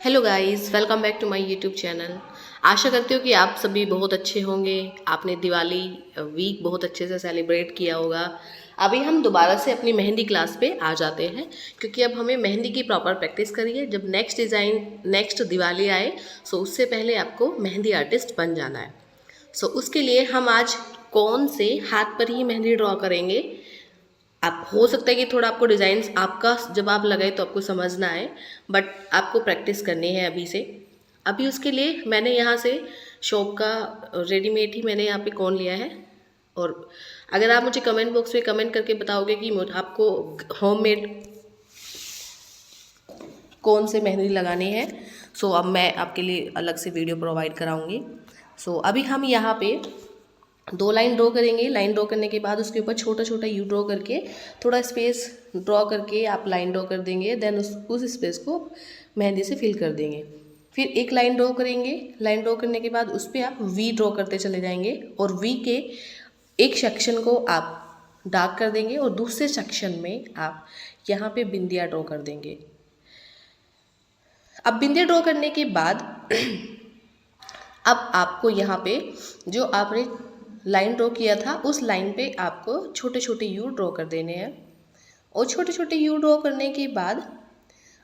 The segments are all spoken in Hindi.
Hello guys, welcome back to my YouTube channel. आशा करती हूँ कि आप सभी बहुत अच्छे होंगे। आपने दिवाली वीक बहुत अच्छे से सेलिब्रेट किया होगा। अभी हम दोबारा से अपनी मेहंदी क्लास पे आ जाते हैं, क्योंकि अब हमें मेहंदी की प्रॉपर प्रैक्टिस करिए। जब नेक्स्ट दिवाली आए, सो उससे पहले आपको मेहंदी आर्टिस्ट बन जाना है। सो उसके लिए हम आज कौन से हाथ पर ही मेहंदी ड्रॉ करेंगे। आप हो सकता है कि थोड़ा आपको डिज़ाइंस आपका जब आप लगाए तो आपको समझ ना आए, बट आपको प्रैक्टिस करनी है अभी से। अभी उसके लिए मैंने यहाँ से शॉप का रेडीमेड ही मैंने यहाँ पे कौन लिया है। और अगर आप मुझे कमेंट बॉक्स में कमेंट करके बताओगे कि आपको होममेड कौन से मेहंदी लगानी है, सो अब मैं आपके लिए अलग से वीडियो प्रोवाइड कराऊंगी। सो अभी हम यहाँ पे 2 लाइन ड्रॉ करेंगे। लाइन ड्रॉ करने के बाद उसके ऊपर छोटा छोटा यू ड्रॉ करके थोड़ा स्पेस ड्रॉ करके आप लाइन ड्रॉ कर देंगे। देन उस स्पेस को मेहंदी से फिल कर देंगे। फिर एक लाइन ड्रॉ करेंगे। लाइन ड्रॉ करने के बाद उस पर आप वी ड्रॉ करते चले जाएंगे और वी के एक सेक्शन को आप डार्क कर देंगे और दूसरे सेक्शन में आप यहाँ पे बिंदिया ड्रॉ कर देंगे। अब बिंदिया ड्रॉ करने के बाद अब आपको यहाँ पे जो आपने लाइन ड्रॉ किया था उस लाइन पे आपको छोटे छोटे यू ड्रॉ कर देने हैं। और छोटे छोटे यू ड्रॉ करने के बाद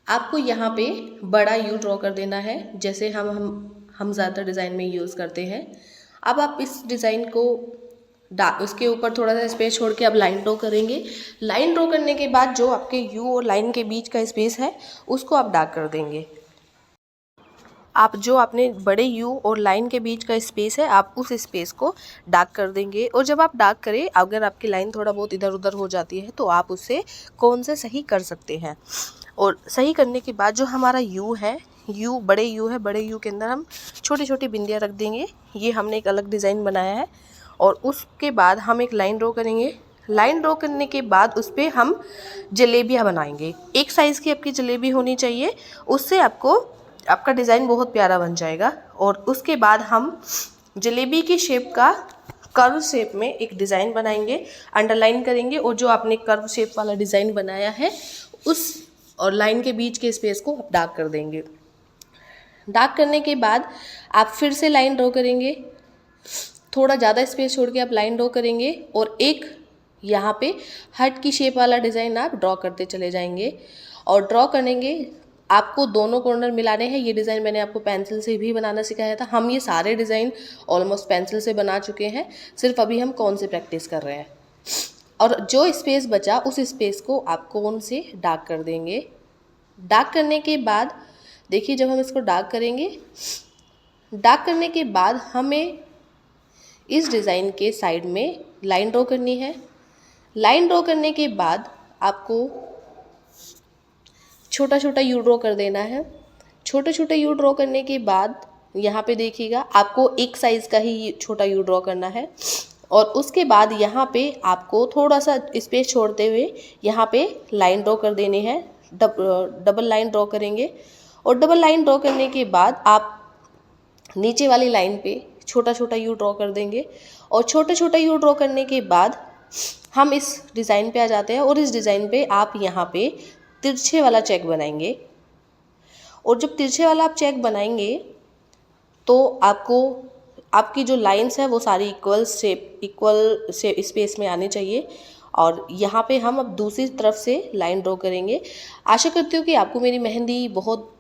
आपको यहाँ पे बड़ा यू ड्रॉ कर देना है, जैसे हम ज़्यादातर डिज़ाइन में यूज़ करते हैं। अब आप इस डिज़ाइन को उसके ऊपर थोड़ा सा स्पेस छोड़ के अब लाइन ड्रॉ करेंगे। लाइन ड्रॉ करने के बाद जो आपके यू और लाइन के बीच का स्पेस है उसको आप डार्क कर देंगे। आप जो आपने बड़े यू और लाइन के बीच का स्पेस है आप उस स्पेस को डार्क कर देंगे। और जब आप डार्क करें, अगर आपकी लाइन थोड़ा बहुत इधर उधर हो जाती है तो आप उसे कौन से सही कर सकते हैं। और सही करने के बाद जो हमारा यू है, बड़े यू के अंदर हम छोटी छोटी बिंदियाँ रख देंगे। ये हमने एक अलग डिज़ाइन बनाया है। और उसके बाद हम एक लाइन ड्रॉ करेंगे। लाइन ड्रॉ करने के बाद उस पर हम जलेबियाँ बनाएंगे। एक साइज़ की आपकी जलेबी होनी चाहिए, उससे आपका डिज़ाइन बहुत प्यारा बन जाएगा। और उसके बाद हम जलेबी की शेप का कर्व शेप में एक डिज़ाइन बनाएंगे, अंडरलाइन करेंगे और जो आपने कर्व शेप वाला डिज़ाइन बनाया है उस और लाइन के बीच के स्पेस को आप डार्क कर देंगे। डार्क करने के बाद आप फिर से लाइन ड्रॉ करेंगे। थोड़ा ज़्यादा स्पेस छोड़ के आप लाइन ड्रॉ करेंगे और एक यहाँ पे हार्ट की शेप वाला डिज़ाइन आप ड्रॉ करते चले जाएंगे। और ड्रॉ करेंगे, आपको दोनों कॉर्नर मिलाने हैं। ये डिज़ाइन मैंने आपको पेंसिल से भी बनाना सिखाया था। हम ये सारे डिज़ाइन ऑलमोस्ट पेंसिल से बना चुके हैं, सिर्फ अभी हम कौन से प्रैक्टिस कर रहे हैं। और जो स्पेस बचा उस स्पेस को आप कौन से डार्क कर देंगे। डार्क करने के बाद देखिए, जब हम इसको डार्क करेंगे, डार्क करने के बाद हमें इस डिज़ाइन के साइड में लाइन ड्रॉ करनी है। लाइन ड्रॉ करने के बाद आपको छोटा छोटा यू ड्रॉ कर देना है। छोटे छोटे यू ड्रॉ करने के बाद यहाँ पे देखिएगा, आपको एक साइज़ का ही छोटा यू ड्रॉ करना है। और उसके बाद यहाँ पे आपको थोड़ा सा स्पेस छोड़ते हुए यहाँ पे लाइन ड्रॉ कर देनी है। डबल लाइन ड्रॉ करेंगे। और डबल लाइन ड्रॉ करने के बाद आप नीचे वाली लाइन पे छोटा छोटा यू ड्रॉ कर देंगे। और छोटे छोटे यू ड्रॉ करने के बाद हम इस डिज़ाइन पे आ जाते हैं। और इस डिज़ाइन पे आप यहाँ पे तिरछे वाला चेक बनाएंगे। और जब तिरछे वाला आप चेक बनाएंगे तो आपको आपकी जो लाइंस है वो सारी इक्वल स्पेस में आनी चाहिए। और यहाँ पे हम अब दूसरी तरफ से लाइन ड्रॉ करेंगे। आशा करती हूँ कि आपको मेरी मेहंदी बहुत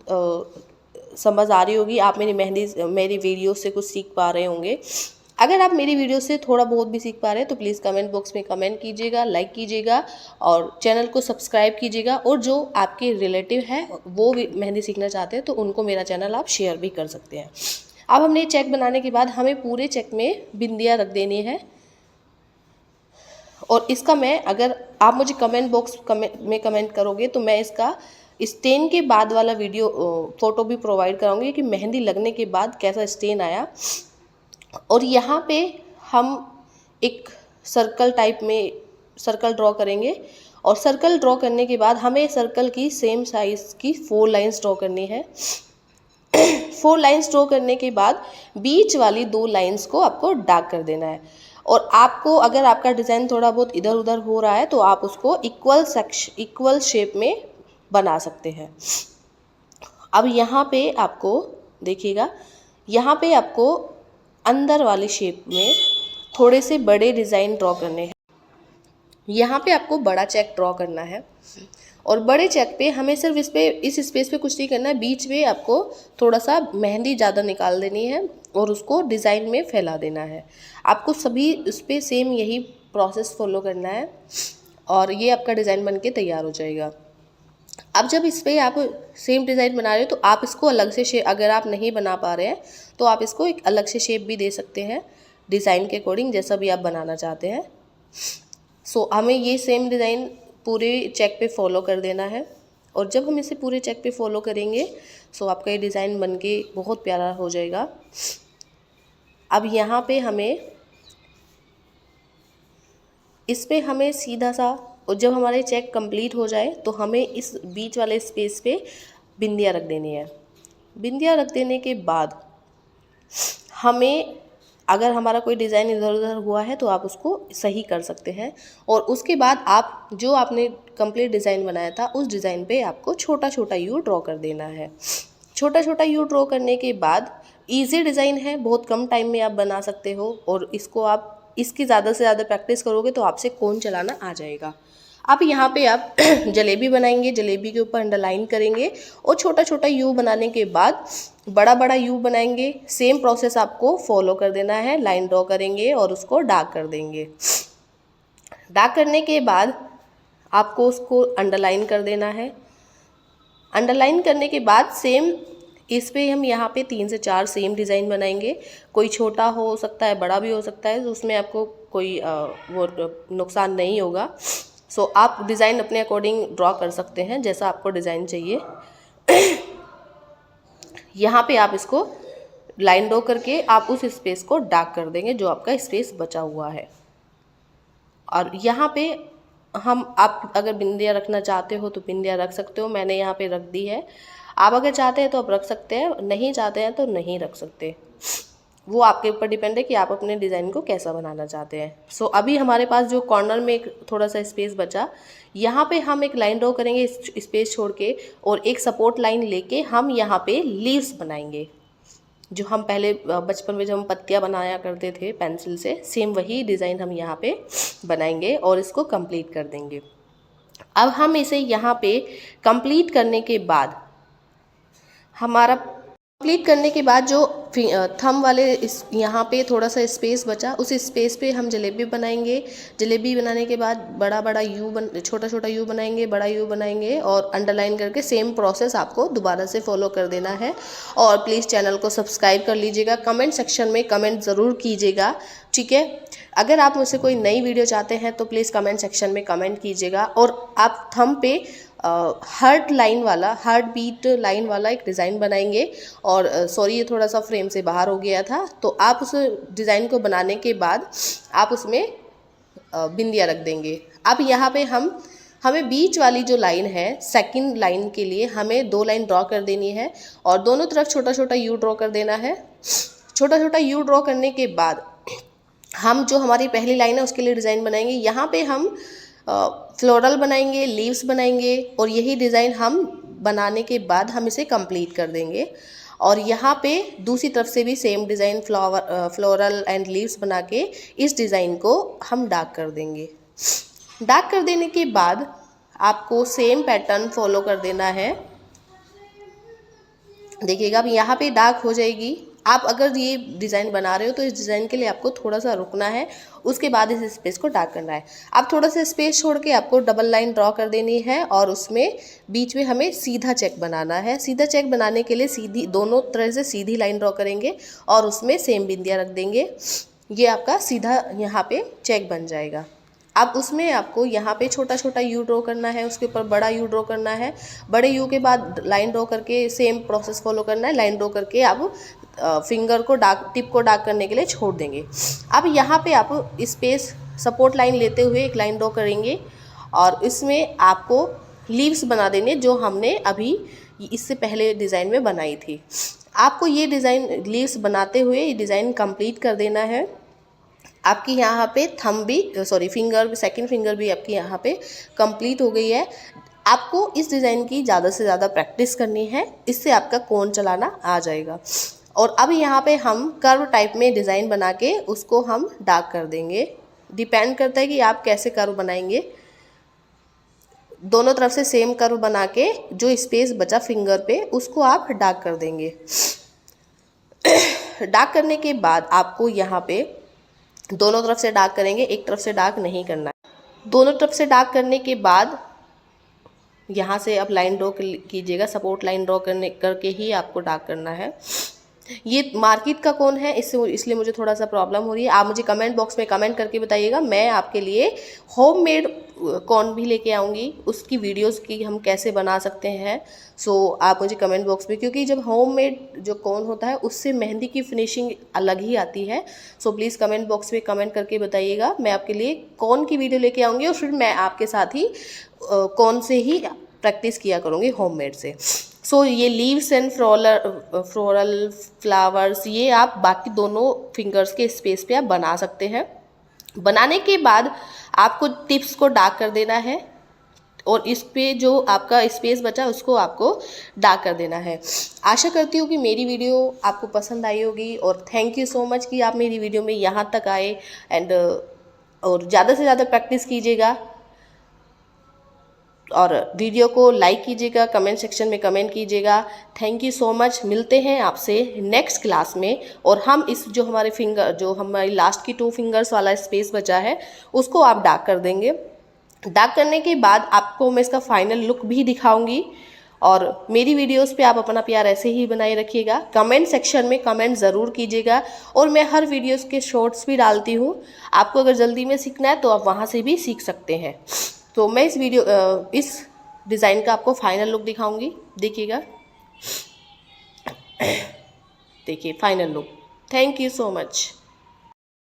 समझ आ रही होगी। आप मेरी वीडियो से कुछ सीख पा रहे होंगे। अगर आप मेरी वीडियो से थोड़ा बहुत भी सीख पा रहे हैं तो प्लीज़ कमेंट बॉक्स में कमेंट कीजिएगा, लाइक कीजिएगा और चैनल को सब्सक्राइब कीजिएगा। और जो आपके रिलेटिव हैं वो भी मेहंदी सीखना चाहते हैं तो उनको मेरा चैनल आप शेयर भी कर सकते हैं। अब हमने चेक बनाने के बाद हमें पूरे चेक में बिंदियाँ रख देनी है। और इसका मैं, अगर आप मुझे कमेंट बॉक्स में कमेंट करोगे तो मैं इसका स्टेन के बाद वाला वीडियो फ़ोटो भी प्रोवाइड कराऊंगी कि मेहंदी लगने के बाद कैसा स्टेन आया। और यहाँ पे हम एक सर्कल टाइप में सर्कल ड्रॉ करेंगे। और सर्कल ड्रॉ करने के बाद हमें सर्कल की सेम साइज़ की 4 लाइंस ड्रॉ करनी है। 4 लाइंस ड्रॉ करने के बाद बीच वाली 2 लाइंस को आपको डार्क कर देना है। और आपको, अगर आपका डिज़ाइन थोड़ा बहुत इधर उधर हो रहा है तो आप उसको इक्वल शेप में बना सकते हैं। अब यहाँ पे आपको देखिएगा, यहाँ पे आपको अंदर वाली शेप में थोड़े से बड़े डिज़ाइन ड्रॉ करने हैं। यहाँ पे आपको बड़ा चेक ड्रॉ करना है और बड़े चेक पे हमें सिर्फ इस स्पेस पे कुछ नहीं करना है, बीच में आपको थोड़ा सा मेहंदी ज़्यादा निकाल देनी है और उसको डिज़ाइन में फैला देना है। आपको सभी इस पर सेम यही प्रोसेस फॉलो करना है और ये आपका डिज़ाइन बन के तैयार हो जाएगा। अब जब इस पर आप सेम डिज़ाइन बना रहे हो तो आप इसको अलग से शेप, अगर आप नहीं बना पा रहे हैं तो आप इसको एक अलग से शेप भी दे सकते हैं डिज़ाइन के अकॉर्डिंग, जैसा भी आप बनाना चाहते हैं। सो हमें ये सेम डिज़ाइन पूरे चेक पे फॉलो कर देना है और जब हम इसे पूरे चेक पे फॉलो करेंगे सो आपका ये डिज़ाइन बनके बहुत प्यारा हो जाएगा। अब यहाँ पे हमें सीधा सा, और जब हमारे चेक कंप्लीट हो जाए तो हमें इस बीच वाले स्पेस पे बिंदियाँ रख देनी है। बिंदियाँ रख देने के बाद हमें, अगर हमारा कोई डिज़ाइन इधर उधर हुआ है तो आप उसको सही कर सकते हैं और उसके बाद आप जो आपने कंप्लीट डिज़ाइन बनाया था उस डिज़ाइन पे आपको छोटा छोटा यू ड्रॉ कर देना है। छोटा छोटा यू ड्रॉ करने के बाद, इजी डिज़ाइन है, बहुत कम टाइम में आप बना सकते हो और इसकी ज़्यादा से ज़्यादा प्रैक्टिस करोगे तो आपसे कोन चलाना आ जाएगा। अब यहाँ पे आप जलेबी बनाएंगे, जलेबी के ऊपर अंडरलाइन करेंगे और छोटा छोटा यू बनाने के बाद बड़ा बड़ा यू बनाएंगे। सेम प्रोसेस आपको फॉलो कर देना है, लाइन ड्रॉ करेंगे और उसको डार्क कर देंगे। डार्क करने के बाद आपको उसको अंडरलाइन कर देना है। अंडरलाइन करने के बाद सेम इस पे हम यहाँ पे 3 से 4 सेम डिज़ाइन बनाएंगे। कोई छोटा हो सकता है, बड़ा भी हो सकता है, तो उसमें आपको कोई वो नुकसान नहीं होगा। सो आप डिज़ाइन अपने अकॉर्डिंग ड्रॉ कर सकते हैं जैसा आपको डिज़ाइन चाहिए। यहाँ पे आप इसको लाइन ड्रॉ करके आप उस स्पेस को डार्क कर देंगे जो आपका स्पेस बचा हुआ है। और यहाँ पे आप अगर बिंदियाँ रखना चाहते हो तो बिंदियाँ रख सकते हो, मैंने यहाँ पे रख दी है। आप अगर चाहते हैं तो आप रख सकते हैं, नहीं चाहते हैं तो नहीं रख सकते। वो आपके ऊपर डिपेंड है कि आप अपने डिज़ाइन को कैसा बनाना चाहते हैं। सो अभी हमारे पास जो कॉर्नर में एक थोड़ा सा स्पेस बचा, यहाँ पे हम एक लाइन ड्रॉ करेंगे स्पेस छोड़ के और एक सपोर्ट लाइन लेके हम यहाँ पे लीव्स बनाएंगे। जो हम पहले बचपन में जब हम पत्तियाँ बनाया करते थे पेंसिल से, सेम वही डिज़ाइन हम यहाँ पे बनाएंगे और इसको कंप्लीट कर देंगे। अब हम इसे यहाँ पे कंप्लीट करने के बाद जो थंब वाले यहाँ पे थोड़ा सा स्पेस बचा, उस स्पेस पे हम जलेबी बनाएंगे। जलेबी बनाने के बाद छोटा छोटा यू बनाएंगे, बड़ा यू बनाएंगे और अंडरलाइन करके सेम प्रोसेस आपको दोबारा से फॉलो कर देना है। और प्लीज़ चैनल को सब्सक्राइब कर लीजिएगा, कमेंट सेक्शन में कमेंट ज़रूर कीजिएगा, ठीक है। अगर आप मुझसे कोई नई वीडियो चाहते हैं तो प्लीज़ कमेंट सेक्शन में कमेंट कीजिएगा। और आप थंब पे हार्ट बीट लाइन वाला एक डिज़ाइन बनाएंगे। और सॉरी, ये थोड़ा सा फ्रेम से बाहर हो गया था। तो आप उस डिज़ाइन को बनाने के बाद आप उसमें बिंदियाँ रख देंगे। अब यहाँ पे हमें बीच वाली जो लाइन है, सेकंड लाइन के लिए हमें 2 लाइन ड्रॉ कर देनी है और दोनों तरफ छोटा छोटा यू ड्रॉ कर देना है। छोटा छोटा यू ड्रॉ करने के बाद हम जो हमारी पहली लाइन है उसके लिए डिज़ाइन बनाएंगे। यहाँ पे हम फ्लोरल बनाएंगे, लीव्स बनाएंगे और यही डिज़ाइन हम बनाने के बाद हम इसे कंप्लीट कर देंगे। और यहाँ पे दूसरी तरफ से भी same design floral and leaves बना के इस डिज़ाइन को हम डार्क कर देंगे। डार्क कर देने के बाद आपको सेम पैटर्न फॉलो कर देना है। देखिएगा अब यहाँ पे डार्क हो जाएगी। आप अगर ये डिज़ाइन बना रहे हो तो इस डिज़ाइन के लिए आपको थोड़ा सा रुकना है, उसके बाद इस स्पेस को डार्क करना है। अब थोड़ा सा स्पेस छोड़ के आपको डबल लाइन ड्रॉ कर देनी है और उसमें बीच में हमें सीधा चेक बनाना है। सीधा चेक बनाने के लिए दोनों तरह से सीधी लाइन ड्रॉ करेंगे और उसमें सेम बिंदियाँ रख देंगे। ये आपका सीधा यहाँ पे चेक बन जाएगा। अब उसमें आपको यहाँ पे छोटा छोटा यू ड्रॉ करना है, उसके ऊपर बड़ा यू ड्रॉ करना है। बड़े यू के बाद लाइन ड्रॉ करके सेम प्रोसेस फॉलो करना है। लाइन ड्रॉ करके आप फिंगर को टिप को डार्क करने के लिए छोड़ देंगे। अब यहाँ पे आप स्पेस सपोर्ट लाइन लेते हुए एक लाइन ड्रॉ करेंगे और इसमें आपको लीव्स बना देने जो हमने अभी इससे पहले डिज़ाइन में बनाई थी। आपको ये डिज़ाइन लीव्स बनाते हुए ये डिज़ाइन कंप्लीट कर देना है। आपकी यहाँ पे सेकंड फिंगर भी आपकी यहाँ पे कंप्लीट हो गई है। आपको इस डिज़ाइन की ज़्यादा से ज़्यादा प्रैक्टिस करनी है, इससे आपका कोन चलाना आ जाएगा। और अब यहाँ पे हम कर्व टाइप में डिज़ाइन बना के उसको हम डार्क कर देंगे। डिपेंड करता है कि आप कैसे कर्व बनाएंगे। दोनों तरफ से सेम कर्व बना के जो स्पेस बचा फिंगर पे उसको आप डार्क कर देंगे। डार्क करने के बाद आपको यहाँ पे दोनों तरफ से डार्क करेंगे, एक तरफ से डार्क नहीं करना है। दोनों तरफ से डार्क करने के बाद यहाँ से आप लाइन ड्रॉ कीजिएगा, सपोर्ट लाइन ड्रॉ करके ही आपको डार्क करना है। ये मार्केट का कोन है, इसलिए मुझे थोड़ा सा प्रॉब्लम हो रही है। आप मुझे कमेंट बॉक्स में कमेंट करके बताइएगा, मैं आपके लिए होममेड कोन भी लेके आऊँगी, उसकी वीडियोस की हम कैसे बना सकते हैं। सो आप मुझे कमेंट बॉक्स में, क्योंकि जब होममेड जो कोन होता है उससे मेहंदी की फिनिशिंग अलग ही आती है। सो प्लीज़ कमेंट बॉक्स में कमेंट करके बताइएगा, मैं आपके लिए कोन की वीडियो लेके आऊँगी और फिर मैं आपके साथ ही कोन से ही प्रैक्टिस किया करूँगी होममेड से। सो ये लीव्स एंड फ्लोरल फ्लावर्स ये आप बाकी दोनों फिंगर्स के स्पेस पे आप बना सकते हैं। बनाने के बाद आपको टिप्स को डार्क कर देना है और इस पे जो आपका स्पेस बचा उसको आपको डार्क कर देना है। आशा करती हूँ कि मेरी वीडियो आपको पसंद आई होगी और थैंक यू सो मच कि आप मेरी वीडियो में यहाँ तक आए एंड और ज़्यादा से ज़्यादा प्रैक्टिस कीजिएगा और वीडियो को लाइक कीजिएगा, कमेंट सेक्शन में कमेंट कीजिएगा। Thank you so much. मिलते हैं आपसे नेक्स्ट क्लास में और हम इस जो हमारे फिंगर जो हमारी लास्ट की 2 फिंगर्स वाला स्पेस बचा है उसको आप डार्क कर देंगे। डार्क करने के बाद आपको मैं इसका फाइनल लुक भी दिखाऊंगी और मेरी वीडियोस पे आप अपना प्यार ऐसे ही बनाए रखिएगा। कमेंट सेक्शन में कमेंट ज़रूर कीजिएगा और मैं हर वीडियोस के शॉर्ट्स भी डालती हूँ। आपको अगर जल्दी में सीखना है तो आप वहाँ से भी सीख सकते हैं। तो मैं इस डिज़ाइन का आपको फाइनल लुक दिखाऊंगी, देखिएगा। देखिए final look. Thank you so much.